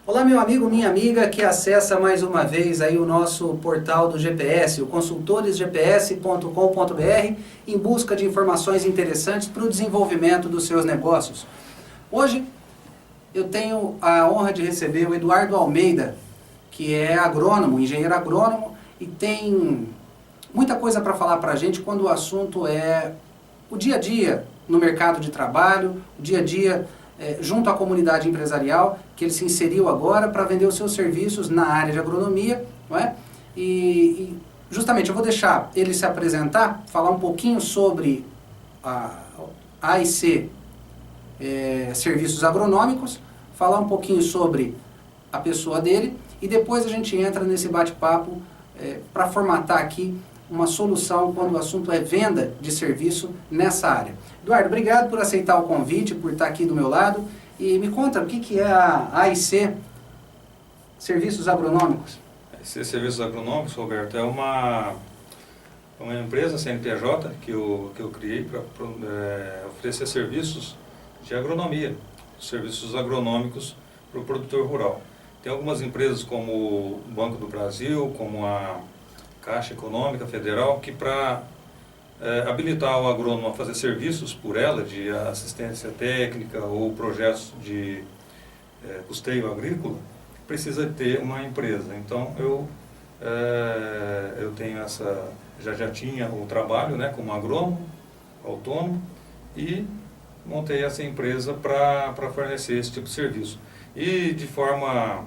Olá, meu amigo, minha amiga que acessa mais uma vez aí o nosso portal do GPS, o consultoresgps.com.br, em busca de informações interessantes para o desenvolvimento dos seus negócios. Hoje eu tenho a honra de receber o Eduardo Almeida, que é agrônomo, engenheiro agrônomo, e tem muita coisa para falar para a gente quando o assunto é o dia a dia no mercado de trabalho, o dia a dia junto à comunidade empresarial, que ele se inseriu agora para vender os seus serviços na área de agronomia, não é? E justamente eu vou deixar ele se apresentar, falar um pouquinho sobre a AIC Serviços Agronômicos, falar um pouquinho sobre a pessoa dele e depois a gente entra nesse bate-papo para formatar aqui uma solução quando o assunto é venda de serviço nessa área. Eduardo, obrigado por aceitar o convite, por estar aqui do meu lado. E me conta, o que é a AIC Serviços Agronômicos? AIC Serviços Agronômicos, Roberto, é uma empresa CNPJ que eu criei para oferecer serviços de agronomia, serviços agronômicos para o produtor rural. Tem algumas empresas como o Banco do Brasil, como a Caixa Econômica Federal, que para habilitar o agrônomo a fazer serviços por ela, de assistência técnica ou projetos de custeio agrícola, precisa ter uma empresa. Então eu tenho já tinha o trabalho, né, como agrônomo, autônomo, e montei essa empresa para fornecer esse tipo de serviço. E de forma,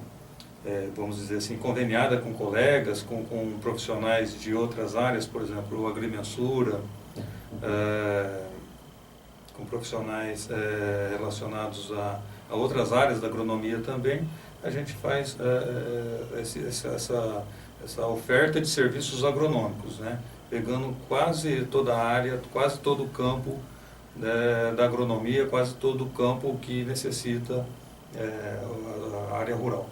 vamos dizer assim, conveniada com colegas, com profissionais de outras áreas, por exemplo, o agrimensura, com profissionais relacionados a outras áreas da agronomia também, a gente faz essa oferta de serviços agronômicos, né? Pegando quase toda a área, quase todo o campo da agronomia, quase todo o campo que necessita a área rural.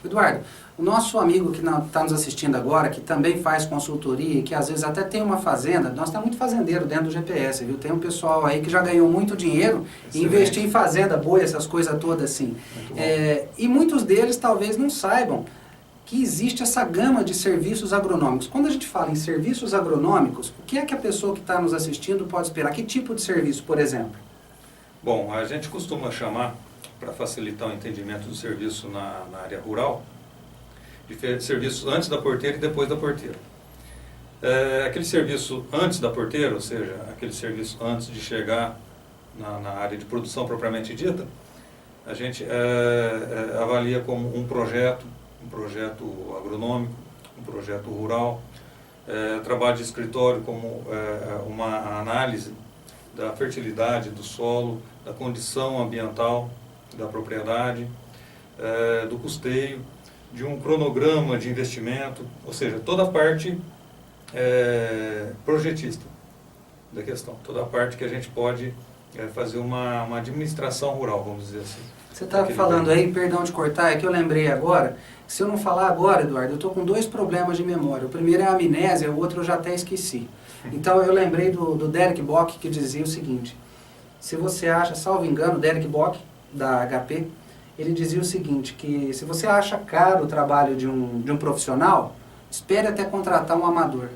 Eduardo, o nosso amigo que está nos assistindo agora, que também faz consultoria, que às vezes até tem uma fazenda, nós temos muito fazendeiro dentro do GPS, viu? Tem um pessoal aí que já ganhou muito dinheiro e investiu em fazenda, boi, essas coisas todas assim. E muitos deles talvez não saibam que existe essa gama de serviços agronômicos. Quando a gente fala em serviços agronômicos, o que é que a pessoa que está nos assistindo pode esperar? Que tipo de serviço, por exemplo? Bom, a gente costuma chamar, para facilitar o entendimento do serviço na área rural, de serviços antes da porteira e depois da porteira. Aquele serviço antes da porteira, ou seja, aquele serviço antes de chegar na área de produção propriamente dita, a gente avalia como um projeto agronômico, um projeto rural, trabalho de escritório como uma análise da fertilidade do solo, da condição ambiental da propriedade, do custeio, de um cronograma de investimento, ou seja, toda a parte projetista da questão, toda a parte que a gente pode fazer uma administração rural, vamos dizer assim. Você estava falando aí, perdão de cortar, é que eu lembrei agora, se eu não falar agora, Eduardo, eu estou com dois problemas de memória. O primeiro é a amnésia, o outro eu já até esqueci. Então eu lembrei do Derek Bock, que dizia o seguinte: se você acha, salvo engano, Derek Bock, da HP, ele dizia o seguinte, que se você acha caro o trabalho de um profissional, espere até contratar um amador.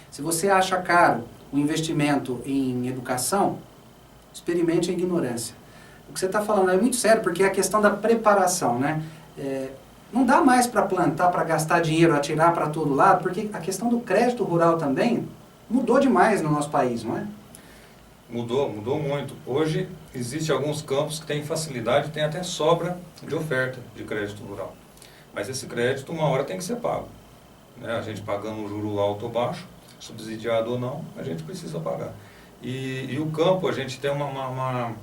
Se você acha caro o investimento em educação, experimente a ignorância. O que você está falando é muito sério, porque é a questão da preparação, né? Não dá mais para plantar, para gastar dinheiro, atirar para todo lado, porque a questão do crédito rural também mudou demais no nosso país, não é? Mudou muito. Hoje existem alguns campos que têm facilidade, tem até sobra de oferta de crédito rural. Mas esse crédito uma hora tem que ser pago, né? A gente pagando um juro alto ou baixo, subsidiado ou não, a gente precisa pagar. E o campo, a gente tem uma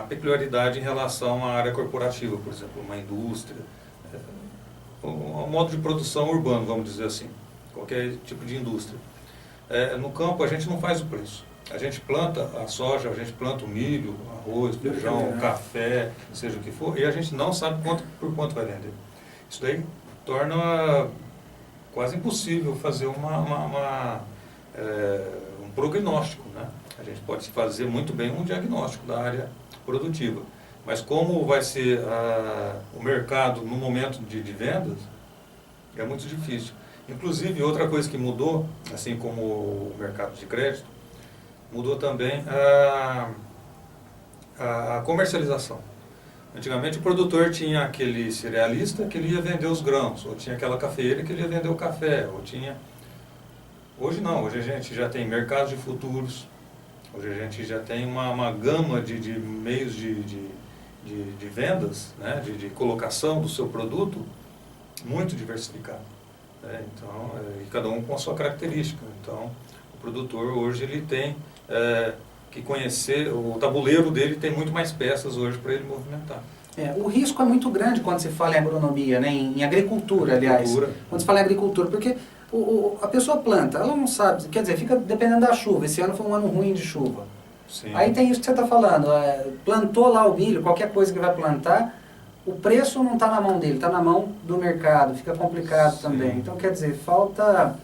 peculiaridade em relação à área corporativa, por exemplo, uma indústria, um modo de produção urbano, vamos dizer assim, qualquer tipo de indústria. No campo a gente não faz o preço. A gente planta a soja, a gente planta o milho, arroz, feijão, café, seja o que for, e a gente não sabe por quanto vai vender. Isso daí torna quase impossível fazer um prognóstico, né? A gente pode fazer muito bem um diagnóstico da área produtiva. Mas como vai ser o mercado no momento de vendas, é muito difícil. Inclusive, outra coisa que mudou, assim como o mercado de crédito, mudou também a comercialização. Antigamente o produtor tinha aquele cerealista que ele ia vender os grãos, ou tinha aquela cafeeira que ele ia vender o café, ou tinha... Hoje não, hoje a gente já tem mercado de futuros, hoje a gente já tem uma gama de meios de vendas, né, de colocação do seu produto muito diversificado. Né? Então, e cada um com a sua característica. Então, o produtor hoje ele tem que conhecer, o tabuleiro dele tem muito mais peças hoje para ele movimentar. O risco é muito grande quando se fala em agronomia, né? Em agricultura, aliás. Quando se fala em agricultura, porque a pessoa planta, ela não sabe, quer dizer, fica dependendo da chuva. Esse ano foi um ano ruim de chuva. Sim. Aí tem isso que você está falando, plantou lá o milho, qualquer coisa que vai plantar, o preço não está na mão dele, está na mão do mercado, fica complicado. Sim. Também. Então, quer dizer, falta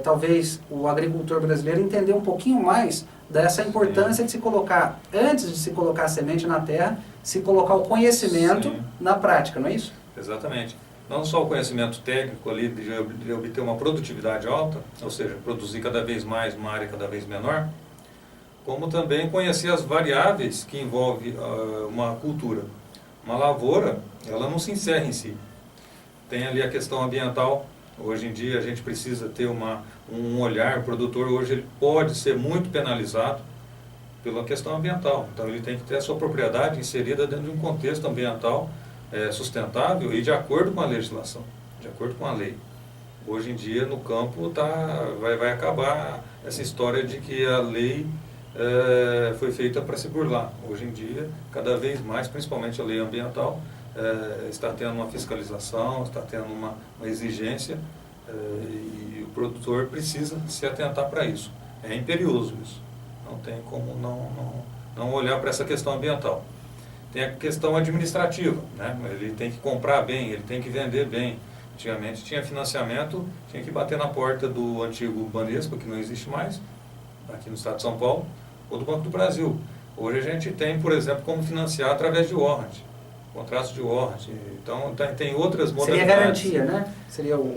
talvez o agricultor brasileiro entender um pouquinho mais dessa importância. Sim. De se colocar, antes de se colocar a semente na terra, se colocar o conhecimento. Sim. Na prática, não é isso? Exatamente. Não só o conhecimento técnico ali de obter uma produtividade alta, ou seja, produzir cada vez mais uma área cada vez menor, como também conhecer as variáveis que envolvem uma cultura. Uma lavoura, ela não se encerra em si. Tem ali a questão ambiental. Hoje em dia a gente precisa ter um olhar, o produtor hoje ele pode ser muito penalizado pela questão ambiental. Então ele tem que ter a sua propriedade inserida dentro de um contexto ambiental sustentável e de acordo com a legislação, de acordo com a lei. Hoje em dia no campo vai acabar essa história de que a lei foi feita para se burlar. Hoje em dia, cada vez mais, principalmente a lei ambiental, está tendo uma fiscalização, está tendo uma exigência e o produtor precisa se atentar para isso. É imperioso isso. Não tem como não olhar para essa questão ambiental. Tem a questão administrativa, né? Ele tem que comprar bem, ele tem que vender bem. Antigamente tinha financiamento, tinha que bater na porta do antigo Banespa, que não existe mais, aqui no estado de São Paulo, ou do Banco do Brasil. Hoje a gente tem, por exemplo, como financiar através de warrant, contratos de warrant. Então tem outras modalidades. Seria garantia, né?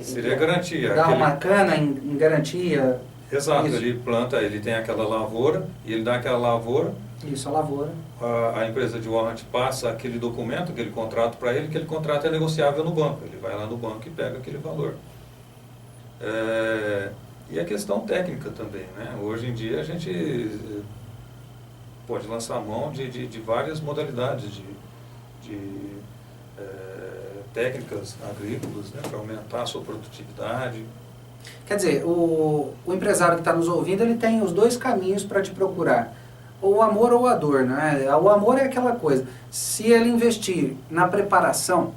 Seria garantia. Dar uma cana em garantia. Exato, isso. Ele planta, ele tem aquela lavoura, e ele dá aquela lavoura. Isso, a lavoura. A empresa de warrant passa aquele documento, aquele contrato para ele, que aquele contrato é negociável no banco. Ele vai lá no banco e pega aquele valor. E a questão técnica também, né? Hoje em dia a gente pode lançar a mão de várias modalidades de técnicas agrícolas, né, para aumentar a sua produtividade. Quer dizer, o empresário que está nos ouvindo, ele tem os dois caminhos para te procurar. Ou o amor ou a dor, né? O amor é aquela coisa, se ele investir na preparação,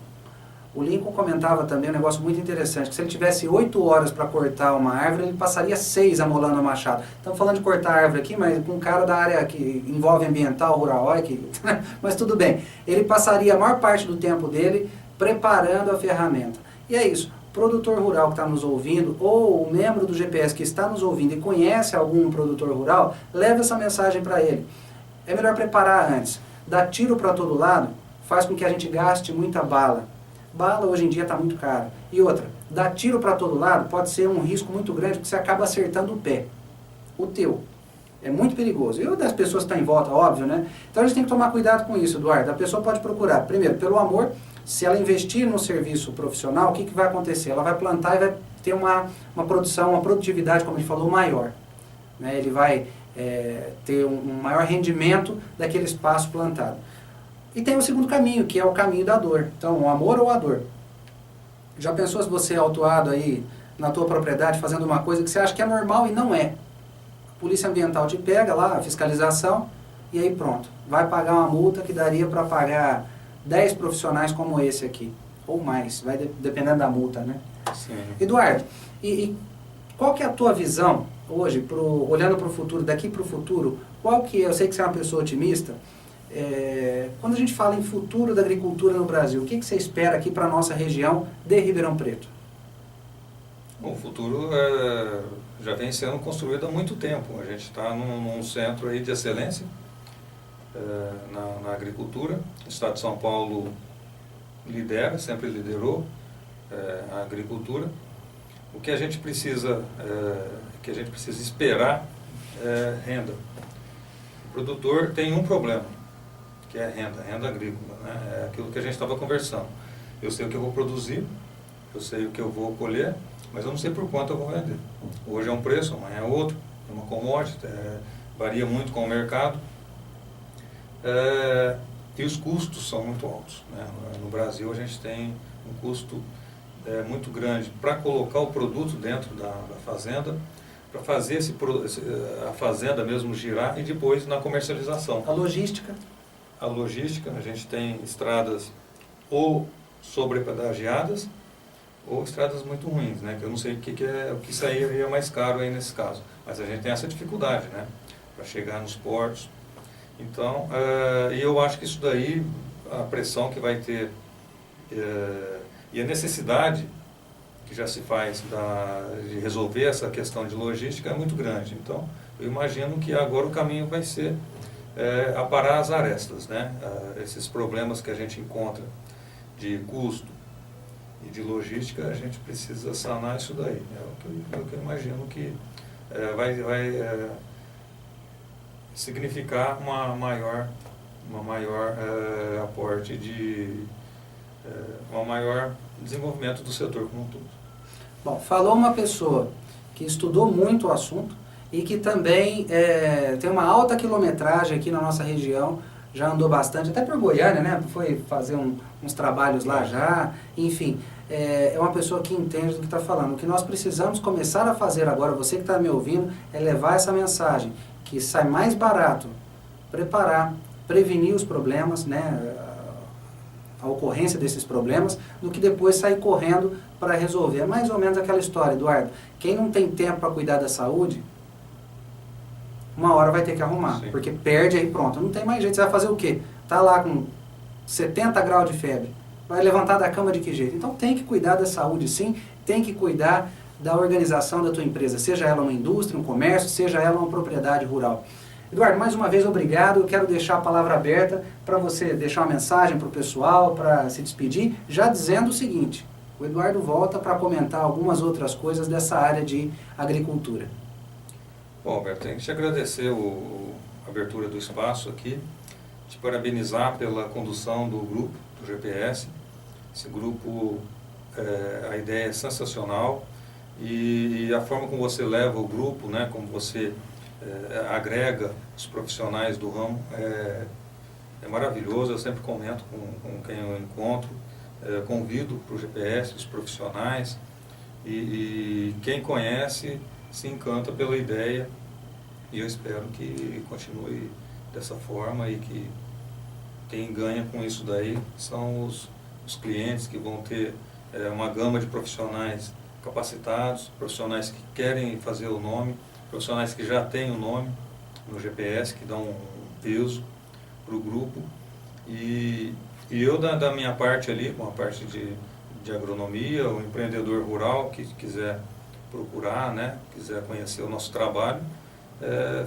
o Lincoln comentava também um negócio muito interessante, que se ele tivesse 8 horas para cortar uma árvore, ele passaria 6 amolando a machado. Estamos falando de cortar árvore aqui, mas com um cara da área que envolve ambiental, rural, mas tudo bem. Ele passaria a maior parte do tempo dele preparando a ferramenta. E é isso. O produtor rural que está nos ouvindo, ou o membro do GPS que está nos ouvindo e conhece algum produtor rural, leve essa mensagem para ele. É melhor preparar antes. Dar tiro para todo lado faz com que a gente gaste muita bala. Bala hoje em dia está muito cara. E outra, dar tiro para todo lado pode ser um risco muito grande, porque você acaba acertando o pé. O teu. É muito perigoso. E o das pessoas que estão em volta, óbvio, né? Então a gente tem que tomar cuidado com isso, Eduardo. A pessoa pode procurar, primeiro, pelo amor. Se ela investir no serviço profissional, o que vai acontecer? Ela vai plantar e vai ter uma produção, uma produtividade, como a gente falou, maior. Né? Ele vai ter um maior rendimento daquele espaço plantado. E tem o segundo caminho, que é o caminho da dor. Então, o amor ou a dor. Já pensou se você é autuado aí na tua propriedade fazendo uma coisa que você acha que é normal e não é? A polícia ambiental te pega lá, a fiscalização, e aí pronto. Vai pagar uma multa que daria para pagar 10 profissionais como esse aqui. Ou mais, vai dependendo da multa, né? Sim. Eduardo, e qual que é a tua visão hoje, olhando para o futuro, daqui para o futuro, qual que é, eu sei que você é uma pessoa otimista, quando a gente fala em futuro da agricultura no Brasil, o que você espera aqui para a nossa região de Ribeirão Preto? Bom, o futuro já vem sendo construído há muito tempo. A gente está num centro aí de excelência, na agricultura. O Estado de São Paulo lidera, sempre liderou a agricultura. O que a gente precisa, esperar é renda. O produtor tem um problema, que é renda agrícola, né? É aquilo que a gente estava conversando. Eu sei o que eu vou produzir, eu sei o que eu vou colher, mas eu não sei por quanto eu vou vender. Hoje é um preço, amanhã é outro, é uma commodity, varia muito com o mercado. E os custos são muito altos, né? No Brasil a gente tem um custo muito grande para colocar o produto dentro da fazenda, para fazer a fazenda mesmo girar e depois na comercialização. A logística, a gente tem estradas ou sobrepedagiadas ou estradas muito ruins, né? Que eu não sei o que sairia mais caro aí nesse caso, mas a gente tem essa dificuldade, né? Para chegar nos portos. Então, e eu acho que isso daí, a pressão que vai ter e a necessidade que já se faz de resolver essa questão de logística é muito grande. Então, eu imagino que agora o caminho vai ser aparar as arestas, né? Esses problemas que a gente encontra de custo e de logística, a gente precisa sanar isso daí. É o que eu imagino que vai significar uma maior aporte um maior desenvolvimento do setor como um todo. Bom, falou uma pessoa que estudou muito o assunto e que também tem uma alta quilometragem aqui na nossa região, já andou bastante, até por Goiânia, né? Foi fazer uns trabalhos lá já, enfim, é uma pessoa que entende do que está falando. O que nós precisamos começar a fazer agora, você que está me ouvindo, é levar essa mensagem, que sai mais barato preparar, prevenir os problemas, né? A ocorrência desses problemas, do que depois sair correndo para resolver. É mais ou menos aquela história, Eduardo. Quem não tem tempo para cuidar da saúde, uma hora vai ter que arrumar, Sim. Porque perde aí pronto. Não tem mais jeito, você vai fazer o quê? Tá lá com 70 graus de febre, vai levantar da cama de que jeito? Então tem que cuidar da saúde sim, tem que cuidar da organização da tua empresa, seja ela uma indústria, um comércio, seja ela uma propriedade rural. Eduardo, mais uma vez, obrigado. Eu quero deixar a palavra aberta para você deixar uma mensagem para o pessoal, para se despedir, já dizendo o seguinte: o Eduardo volta para comentar algumas outras coisas dessa área de agricultura. Bom, Alberto, tenho que te agradecer a abertura do espaço aqui, te parabenizar pela condução do grupo, do GPS. Esse grupo, a ideia é sensacional e a forma como você leva o grupo, né, como você agrega os profissionais do ramo é maravilhoso. Eu sempre comento com quem eu encontro, convido para o GPS os profissionais e quem conhece se encanta pela ideia, e eu espero que continue dessa forma e que quem ganha com isso daí são os clientes, que vão ter uma gama de profissionais capacitados, profissionais que querem fazer o nome, profissionais que já têm o nome no GPS, que dão um peso para o grupo. E eu, da minha parte ali, com a parte de agronomia, o empreendedor rural que quiser procurar, né, quiser conhecer o nosso trabalho,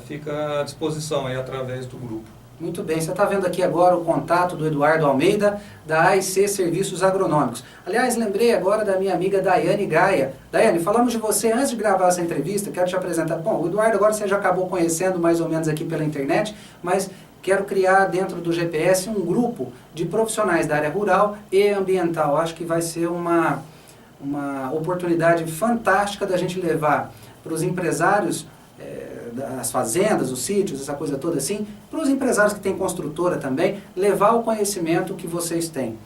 fica à disposição aí através do grupo. Muito bem, você está vendo aqui agora o contato do Eduardo Almeida, da AIC Serviços Agronômicos. Aliás, lembrei agora da minha amiga Daiane Gaia. Daiane, falamos de você antes de gravar essa entrevista, quero te apresentar. Bom, o Eduardo agora você já acabou conhecendo mais ou menos aqui pela internet, mas quero criar dentro do GPS um grupo de profissionais da área rural e ambiental. Acho que vai ser uma oportunidade fantástica da gente levar para os empresários das fazendas, os sítios, essa coisa toda assim, para os empresários que têm construtora também, levar o conhecimento que vocês têm.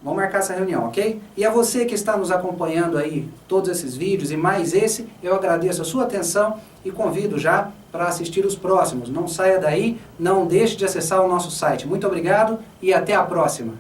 Vamos marcar essa reunião, ok? E a você que está nos acompanhando aí, todos esses vídeos e mais esse, eu agradeço a sua atenção e convido já para assistir os próximos. Não saia daí, não deixe de acessar o nosso site. Muito obrigado e até a próxima!